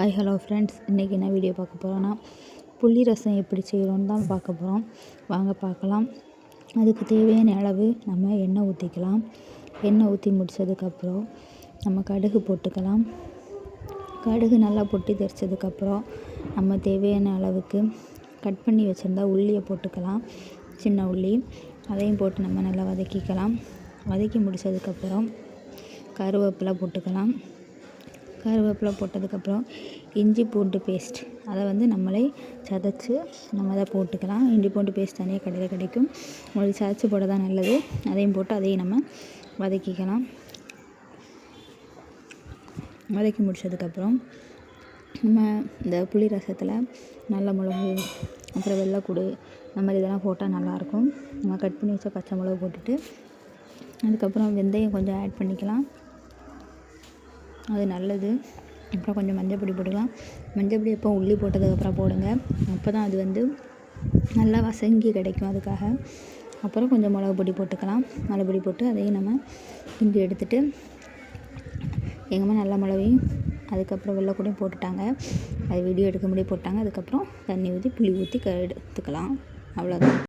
Hi hello friends, இன்றைக்கி என்ன video பார்க்க போகிறோன்னா புளி ரசம் எப்படி செய்கிறோன்னு தான் பார்க்க போகிறோம். வாங்க பார்க்கலாம். அதுக்கு தேவையான அளவு நம்ம எண்ணெய் ஊற்றிக்கலாம். எண்ணெய் ஊற்றி முடித்ததுக்கப்புறம் நம்ம கடுகு போட்டுக்கலாம். கடுகு நல்லா பொட்டி தெரிச்சதுக்கப்புறம் நம்ம தேவையான அளவுக்கு கட் பண்ணி வச்சுருந்தா உள்ளியை போட்டுக்கலாம். சின்ன உள்ளி அதையும் போட்டு நம்ம நல்லா வதக்கிக்கலாம். வதக்கி முடித்ததுக்கப்புறம் கருவேப்பிலை போட்டுக்கலாம். கருவேப்பிலை போட்டதுக்கப்புறம் இஞ்சி பூண்டு பேஸ்ட் அதை நம்மளே சதைச்சி நம்ம அதை போட்டுக்கலாம். இஞ்சி பூண்டு பேஸ்ட் தனியாக கடையில் கிடைக்கும். உங்களுக்கு சதைச்சி போட தான் நல்லது. அதையும் போட்டு அதையும் நம்ம வதக்கிக்கலாம். வதக்கி முடித்ததுக்கப்புறம் நம்ம இந்த புளி ரசத்தில் நல்ல மிளகு, அப்புறம் வெள்ளைக்கூடு, இந்த மாதிரி இதெல்லாம் போட்டால் நல்லாயிருக்கும். நம்ம கட் பண்ணி வச்ச பச்சை மிளகு போட்டுட்டு அதுக்கப்புறம் வெந்தயம் கொஞ்சம் ஆட் பண்ணிக்கலாம். அது நல்லது. அப்புறம் கொஞ்சம் மஞ்சள் பொடி போட்டுக்கலாம். மஞ்சள் பொடி எப்போ உள்ளி போட்டதுக்கப்புறம் போடுங்க. அப்போ தான் அது நல்லா வசங்கி கிடைக்கும். அதுக்காக அப்புறம் கொஞ்சம் மிளகு பொடி போட்டுக்கலாம். மிளகு பொடி போட்டு அதையும் நம்ம கிண்டி எடுத்துகிட்டு எங்கம்மா நல்ல மிளகையும் அதுக்கப்புறம் வெள்ளைக்கூடையும் போட்டுட்டாங்க. அது வீடியோ எடுக்க முடிய போட்டாங்க. அதுக்கப்புறம் தண்ணி ஊற்றி புளி ஊற்றி எடுத்துக்கலாம். அவ்வளோதான்.